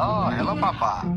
Oh, hello, Papa.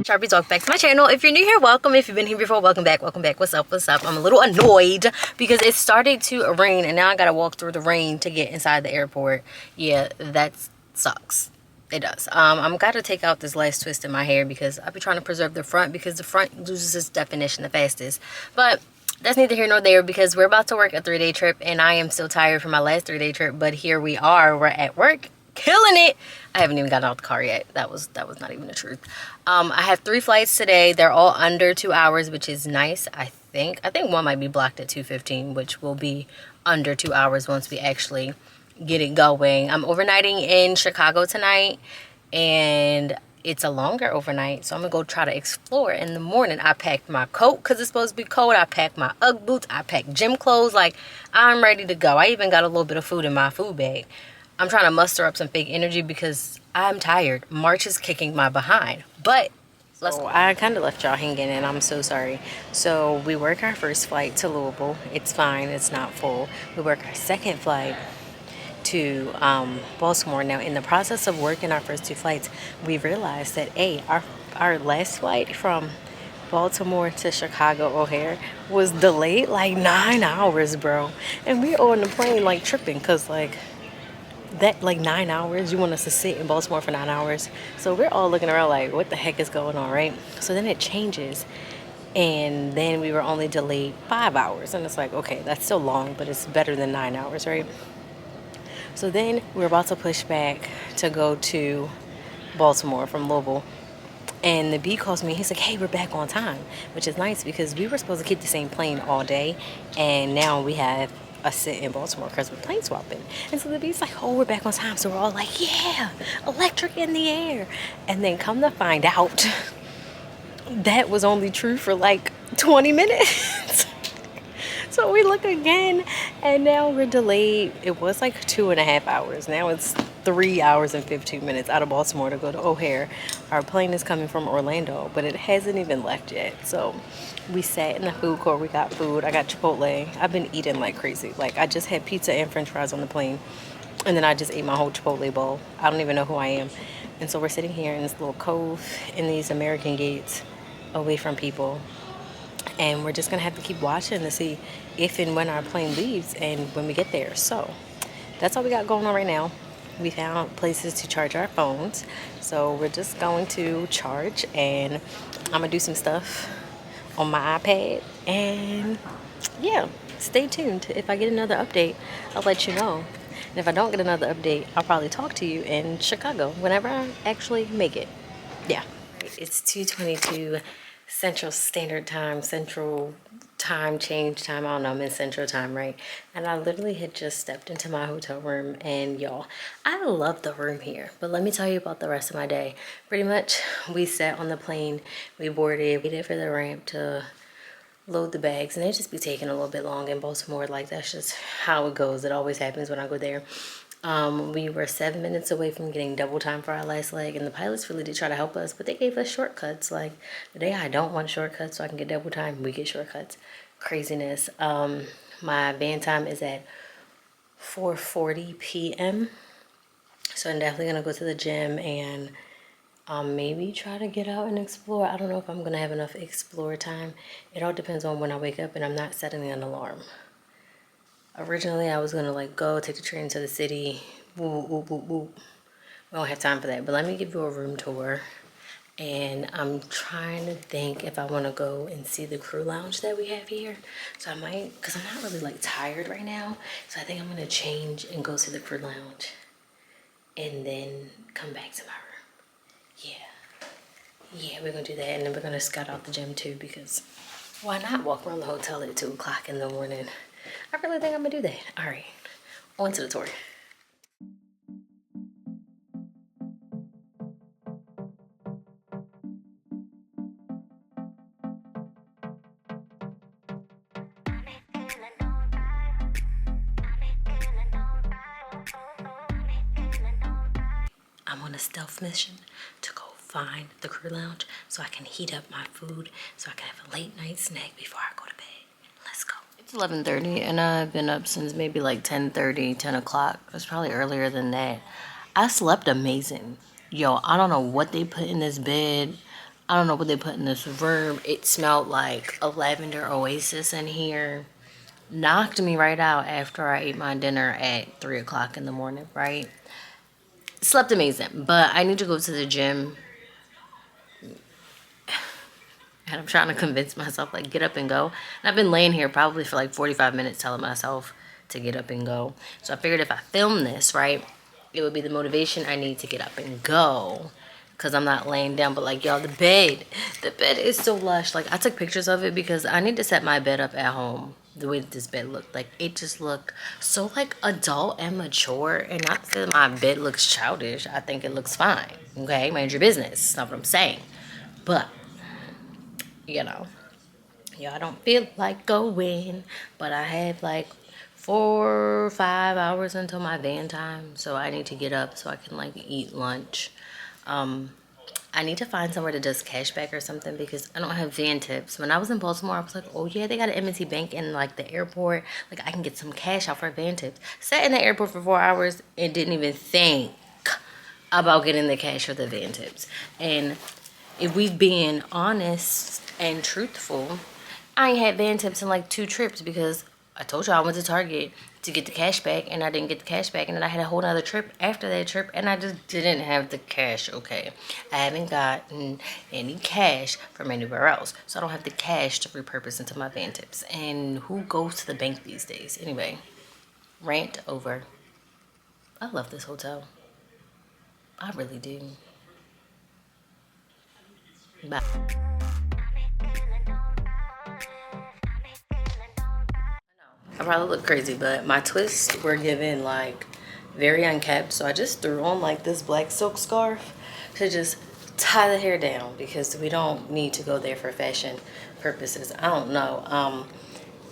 Sharpies, welcome back to my channel. If you're new here, welcome. If you've been here before, welcome back. Welcome back. What's up? What's up? I'm a little annoyed because it started to rain and now I gotta walk through the rain to get inside the airport. Yeah, that sucks. It does. I'm gotta take out this last twist in my hair because I've been trying to preserve the front because the front loses its definition the fastest. But that's neither here nor there because we're about to work a 3-day trip and I am still tired from my last 3-day trip. But here we are. We're at work. Killing it. I haven't even gotten out the car yet. That was not even the truth. I have 3 flights today. They're all under 2 hours, which is nice. I think one might be blocked at 2:15, which will be under 2 hours once we actually get it going. I'm overnighting in Chicago tonight and it's a longer overnight, so I'm gonna go try to explore. In the morning I packed my coat because it's supposed to be cold. I packed my Ugg boots. I packed gym clothes. Like, I'm ready to go. I even got a little bit of food in my food bag. I'm trying to muster up some fake energy because I'm tired. March is kicking my behind. But let's go. I kind of left y'all hanging and I'm so sorry. So we work our first flight to Louisville. It's fine. It's not full. We work our second flight to Baltimore. Now, in the process of working our first 2 flights, we realized that our last flight from Baltimore to Chicago O'Hare was delayed like 9 hours, bro. And we're on the plane like tripping because that, like, 9 hours, you want us to sit in Baltimore for 9 hours. So we're all looking around like, what the heck is going on, right? So then it changes and then we were only delayed 5 hours and it's like, okay, that's still long, but it's better than 9 hours, right? So then we're about to push back to go to Baltimore from Louisville. And the B calls me. He's like, hey, we're back on time, which is nice because we were supposed to keep the same plane all day. And now we have a sit in Baltimore because we're plane swapping. And so the B's like, oh, we're back on time. So we're all like, yeah, electric in the air. And then come to find out, that was only true for like 20 minutes. So we look again and now we're delayed. It was like 2.5 hours. Now it's 3 hours and 15 minutes out of Baltimore to go to O'Hare. Our plane is coming from Orlando, but it hasn't even left yet. So we sat in the food court. We got food. I got Chipotle. I've been eating like crazy. Like, I just had pizza and french fries on the plane. And then I just ate my whole Chipotle bowl. I don't even know who I am. And so we're sitting here in this little cove in these American gates away from people. And we're just gonna have to keep watching to see if and when our plane leaves and when we get there. So that's all we got going on right now. We found places to charge our phones, so we're just going to charge and I'm gonna do some stuff on my iPad. And yeah, stay tuned. If I get another update, I'll let you know. And if I don't get another update, I'll probably talk to you in Chicago whenever I actually make it. Yeah. It's 2:22 Central Standard Time, Central Time, change time. I don't know, I'm in Central Time, right? And I literally had just stepped into my hotel room and y'all, I love the room here. But let me tell you about the rest of my day. Pretty much, we sat on the plane, we boarded, waited for the ramp to load the bags, and they just be taking a little bit long in Baltimore. Like, that's just how it goes. It always happens when I go there. We were 7 minutes away from getting double time for our last leg, and the pilots really did try to help us, but they gave us shortcuts. Like, the day I don't want shortcuts so I can get double time, we get shortcuts. Craziness. My van time is at 4:40 p.m. So I'm definitely gonna go to the gym and maybe try to get out and explore. I don't know if I'm gonna have enough explore time. It all depends on when I wake up, and I'm not setting an alarm. Originally, I was gonna like go take the train to the city. Whoop, whoop, whoop, whoop. We don't have time for that, but let me give you a room tour. And I'm trying to think if I want to go and see the crew lounge that we have here. So I might, because I'm not really like tired right now. So I think I'm gonna change and go see the crew lounge and then come back to my room. Yeah, we're gonna do that. And then we're gonna scout out the gym too, because why not walk around the hotel at 2 o'clock in the morning? I really think I'm gonna do that. All right, on to the tour. I'm on a stealth mission to go find the crew lounge so I can heat up my food so I can have a late night snack before I go to bed. Let's go. It's 11:30 and I've been up since maybe like 10:30, 10 o'clock. It was probably earlier than that. I slept amazing. Yo, I don't know what they put in this bed. I don't know what they put in this room. It smelled like a lavender oasis in here. Knocked me right out after I ate my dinner at 3 o'clock in the morning, right? Slept amazing, but I need to go to the gym. And I'm trying to convince myself, like, get up and go. And I've been laying here probably for like 45 minutes telling myself to get up and go. So I figured if I film this, right, it would be the motivation I need to get up and go. Because I'm not laying down. But like, y'all, the bed is so lush. Like, I took pictures of it because I need to set my bed up at home. The way that this bed looked, like, it just looked so like adult and mature. And not that my bed looks childish. I think it looks fine. Okay, mind your business. That's not what I'm saying. But, you know, I don't feel like going. But I have like 4 or 5 hours until my van time. So I need to get up so I can like eat lunch. I need to find somewhere that does cashback or something because I don't have van tips. When I was in Baltimore, I was like, oh yeah, they got an M&T bank in like the airport. Like I can get some cash out for van tips. Sat in the airport for 4 hours and didn't even think about getting the cash for the van tips. And if we've been honest and truthful, I ain't had van tips in like 2 trips because I told you I went to Target to get the cash back and I didn't get the cash back, and then I had a whole nother trip after that trip and I just didn't have the cash. Okay, I haven't gotten any cash from anywhere else, so I don't have the cash to repurpose into my van tips. And who goes to the bank these days? Anyway, rant over. I love this hotel. I really do. Bye. I probably look crazy, but my twists were given like very unkept, so I just threw on like this black silk scarf to just tie the hair down because we don't need to go there for fashion purposes. I don't know.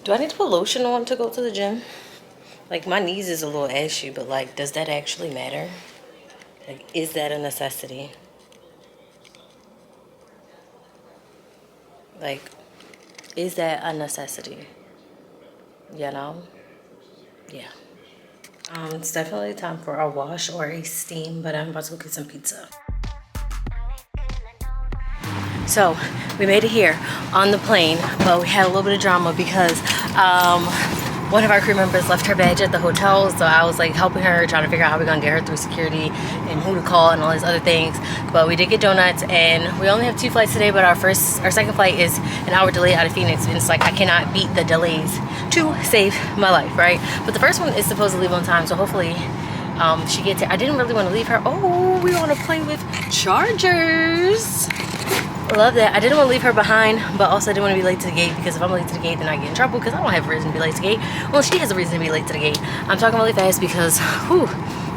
Do I need to put lotion on to go to the gym? Like, my knees is a little ashy, but like, does that actually matter? Like, is that a necessity? Like, is that a necessity? You know? Yeah. It's definitely time for a wash or a steam, but I'm about to go get some pizza. So we made it here on the plane, but we had a little bit of drama because one of our crew members left her badge at the hotel, so I was like helping her, trying to figure out how we're gonna get her through security and who to call and all these other things. But we did get donuts, and we only have 2 flights today, but our second flight is an hour delay out of Phoenix, and it's like I cannot beat the delays to save my life, right? But the first one is supposed to leave on time, so hopefully she gets here. I didn't really want to leave her. Oh, we want to play with chargers. Love that. I didn't want to leave her behind, but also I didn't want to be late to the gate, because if I'm late to the gate, then I get in trouble because I don't have a reason to be late to the gate. Well, she has a reason to be late to the gate. I'm talking really fast because, whew,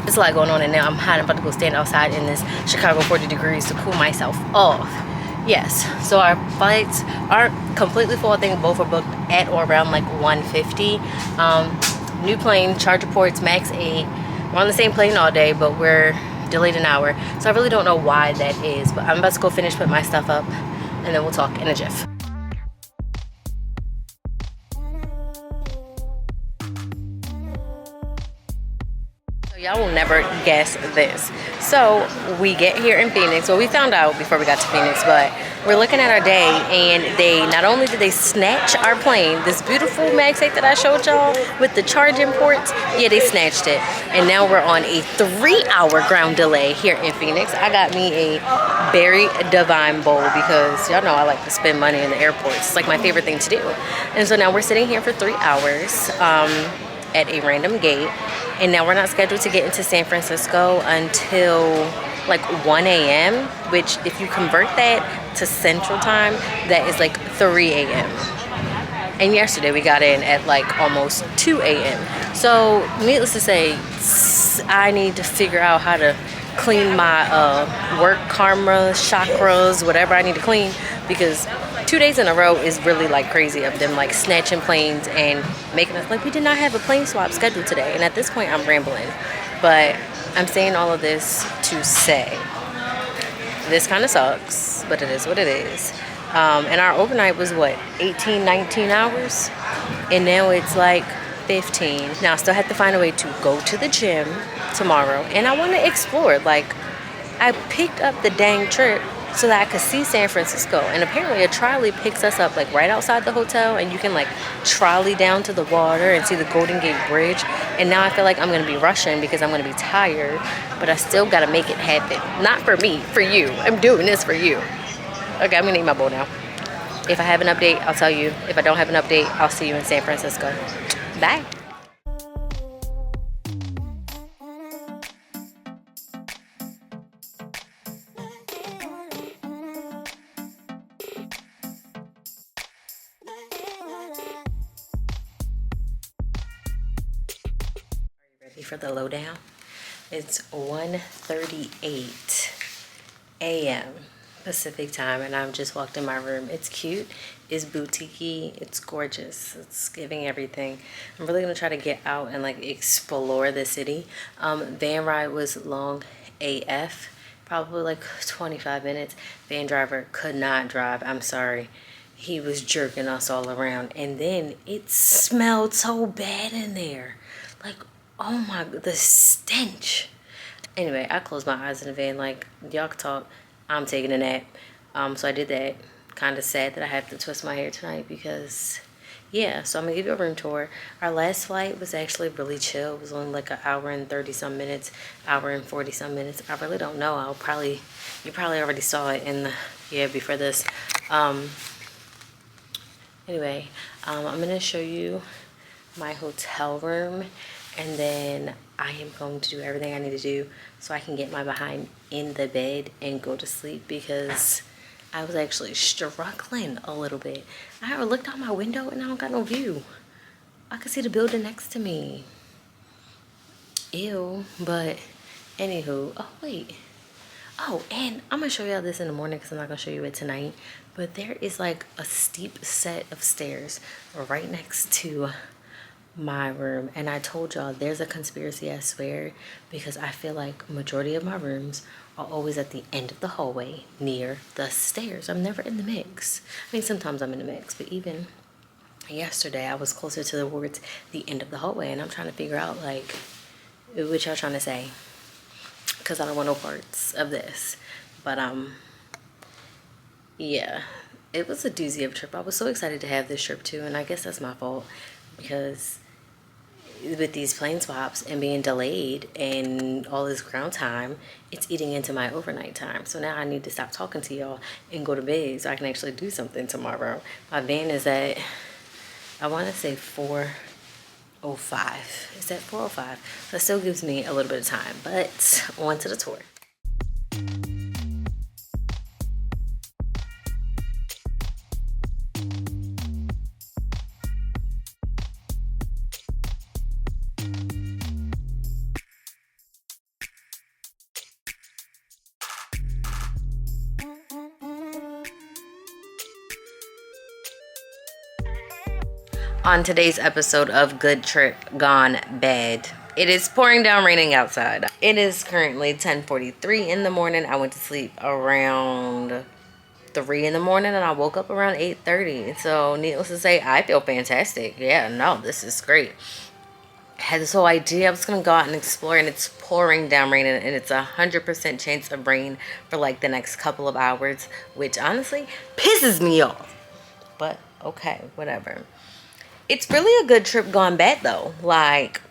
there's a lot going on, and now I'm hot. I'm about to go stand outside in this Chicago 40 degrees to cool myself off. Yes, so our flights aren't completely full. I think both are booked at or around like 1:50. New plane, charger ports, max 8. We're on the same plane all day, but we're delayed an hour, so I really don't know why that is, but I'm about to go finish putting my stuff up and then we'll talk in a jiff. So y'all will never guess this. So we get here in Phoenix. Well, we found out before we got to Phoenix, but we're looking at our day, and they not only did they snatch our plane, this beautiful MagSafe that I showed y'all with the charging ports, yeah, they snatched it. And now we're on a 3-hour ground delay here in Phoenix. I got me a Berry Divine bowl because y'all know I like to spend money in the airports. It's like my favorite thing to do. And so now we're sitting here for 3 hours at a random gate. And now we're not scheduled to get into San Francisco until like 1 a.m., which if you convert that to Central Time, that is like 3 a.m. And yesterday we got in at like almost 2 a.m. So needless to say, I need to figure out how to clean my work karma, chakras, whatever I need to clean, because 2 days in a row is really like crazy of them like snatching planes and making us like we did not have a plane swap scheduled today. And at this point I'm rambling, but I'm saying all of this to say this kind of sucks, but it is what it is. And our overnight was what, 18-19 hours, and now it's like 10:15. Now I still have to find a way to go to the gym tomorrow, and I want to explore. Like, I picked up the dang trip so that I could see San Francisco, and apparently a trolley picks us up like right outside the hotel, and you can like trolley down to the water and see the Golden Gate Bridge. And now I feel like I'm gonna be rushing because I'm gonna be tired, but I still gotta make it happen. Not for me, for you. I'm doing this for you. Okay, I'm gonna eat my bowl now. If I have an update, I'll tell you. If I don't have an update, I'll see you in San Francisco. Bye. Ready for the lowdown? It's 1:38 a.m. Pacific time, and I've just walked in my room. It's cute, it's boutique-y, it's gorgeous, it's giving everything. I'm really gonna try to get out and like explore the city. Van ride was long AF, probably like 25 minutes. Van driver could not drive, I'm sorry. He was jerking us all around, and then it smelled so bad in there. Like, oh my, the stench. Anyway, I closed my eyes in the van like, y'all can talk. I'm taking a nap. So I did that. Kind of sad that I have to twist my hair tonight because, yeah. So I'm going to give you a room tour. Our last flight was actually really chill. It was only like an hour and 30-some minutes, hour and 40-some minutes. I really don't know. You probably already saw it in the, before this. Anyway, I'm going to show you my hotel room, and then I am going to do everything I need to do so I can get my behind in the bed and go to sleep, because I was actually struggling a little bit. I looked out my window and I don't got no view. I could see the building next to me. Ew. But anywho, oh wait. Oh, and I'm gonna show y'all this in the morning because I'm not gonna show you it tonight. But there is like a steep set of stairs right next to my room, and I told y'all there's a conspiracy, I swear, because I feel like majority of my rooms are always at the end of the hallway near the stairs. I'm never in the mix. I mean, sometimes I'm in the mix, but even yesterday I was closer towards the end of the hallway, and I'm trying to figure out like what y'all trying to say, because I don't want no parts of this. But yeah, it was a doozy of a trip. I was so excited to have this trip too, and I guess that's my fault, because with these plane swaps and being delayed and all this ground time, it's eating into my overnight time. So now I need to stop talking to y'all and go to bed so I can actually do something tomorrow. My van is at, I want to say 4:05. It's at 4:05. That still gives me a little bit of time, but on to the tour. On today's episode of Good Trip Gone Bad, it is pouring down raining outside. It is currently 10:43 in the morning. I went to sleep around 3 in the morning and I woke up around 8:30. So needless to say, I feel fantastic. Yeah, no, this is great. I had this whole idea I was gonna go out and explore, and it's pouring down rain, and it's 100% chance of rain for like the next couple of hours, which honestly pisses me off. But okay, whatever. It's really a good trip gone bad though. Like,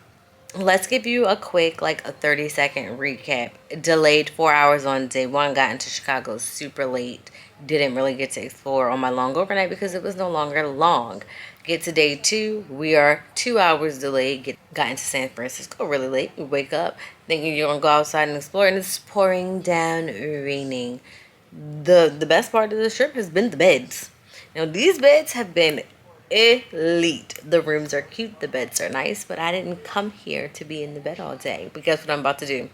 let's give you a quick, like a 30-second recap. Delayed 4 hours on day one, got into Chicago super late. Didn't really get to explore on my long overnight because it was no longer long. Get to day two, we are 2 hours delayed. Got into San Francisco really late. We wake up thinking you're gonna go outside and explore, and it's pouring down raining. The best part of this trip has been the beds. Now these beds have been elite. The rooms are cute, the beds are nice, but I didn't come here to be in the bed all day. But guess what I'm about to do?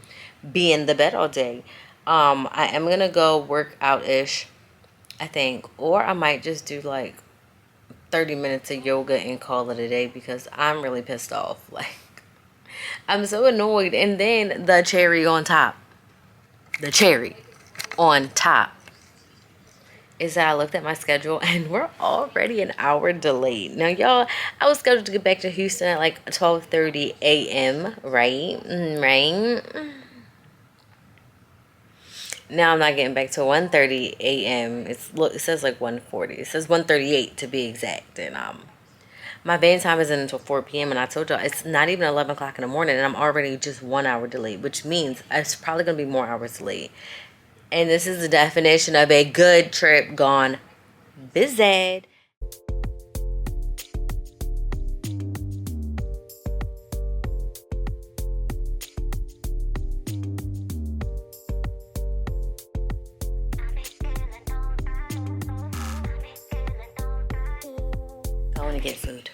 Be in the bed all day. I am gonna go work out-ish, I think, or I might just do like 30 minutes of yoga and call it a day, because I'm really pissed off. Like, I'm so annoyed. And then the cherry on top is that I looked at my schedule and we're already an hour delayed. Now, y'all, I was scheduled to get back to Houston at like 12:30 a.m., right? Right? Now I'm not getting back till 1:30 a.m. It says like 1:40. It says 1:38 to be exact. And my van time isn't until 4 p.m. and I told y'all it's not even 11 o'clock in the morning and I'm already just 1 hour delayed, which means it's probably gonna be more hours delayed. And this is the definition of a good trip gone busy. I want to get food.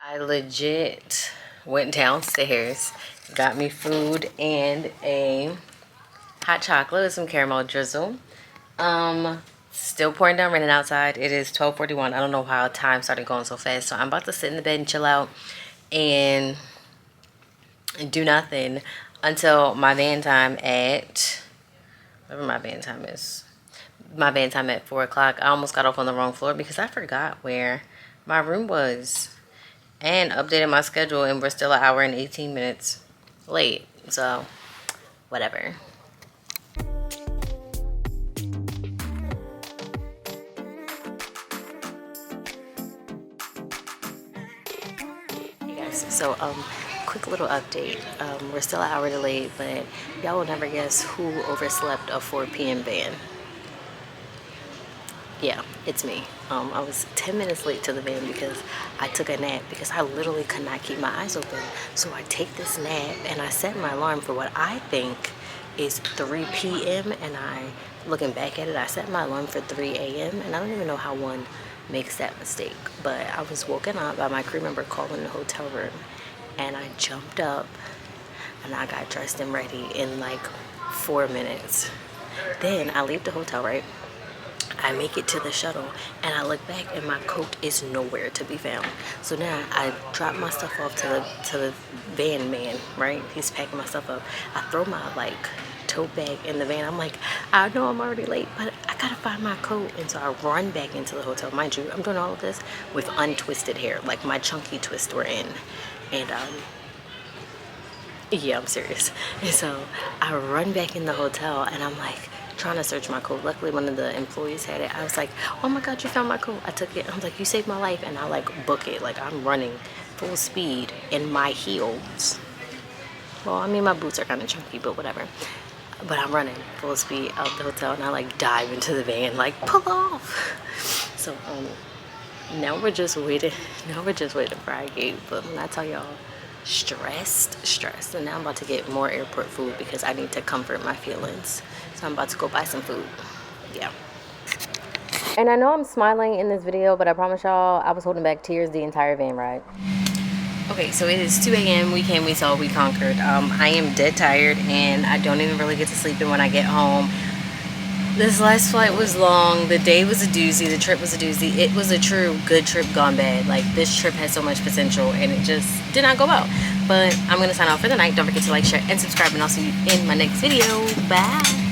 I legit went downstairs, got me food and a hot chocolate with some caramel drizzle. Still pouring down raining outside. It is 12:41. I don't know how time started going so fast. So I'm about to sit in the bed and chill out and do nothing until my van time at whatever my van time is. My van time at 4 o'clock. I almost got off on the wrong floor because I forgot where my room was and updated my schedule, and we're still an hour and 18 minutes late. So whatever. So, quick little update. We're still an hour delayed, but y'all will never guess who overslept a 4 p.m. van. Yeah, it's me. I was 10 minutes late to the van because I took a nap because I literally could not keep my eyes open. So I take this nap and I set my alarm for what I think is 3 p.m. and looking back at it, I set my alarm for 3 a.m. and I don't even know how one makes that mistake. But I was woken up by my crew member calling the hotel room and I jumped up and I got dressed and ready in like 4 minutes. Then I leave the hotel, right? I make it to the shuttle and I look back and my coat is nowhere to be found. So now I drop my stuff off to the van man, right? He's packing my stuff up. I throw my like tote bag in the van. I'm like, I know I'm already late, but I gotta find my coat. And so I run back into the hotel. Mind you, I'm doing all of this with untwisted hair, like my chunky twists were in. And yeah, I'm serious. And so I run back in the hotel and I'm like trying to search my coat. Luckily one of the employees had it. I was like, oh my god, you found my coat. I took it. I was like, you saved my life. And I like book it. Like I'm running full speed in my heels. Well, I mean my boots are kind of chunky, but whatever. But I'm running full speed out the hotel and I like dive into the van, like pull off. So now we're just waiting for our gate. But when I tell y'all, stressed, and now I'm about to get more airport food because I need to comfort my feelings. So I'm about to go buy some food. Yeah. And I know I'm smiling in this video, but I promise y'all I was holding back tears the entire van ride. Okay, so it is 2 a.m. We came, we saw, we conquered. I am dead tired and I don't even really get to sleep in when I get home. This last flight was long. The day was a doozy. The trip was a doozy. It was a true good trip gone bad. Like, this trip had so much potential and it just did not go well. But I'm going to sign off for the night. Don't forget to like, share, and subscribe, and I'll see you in my next video. Bye.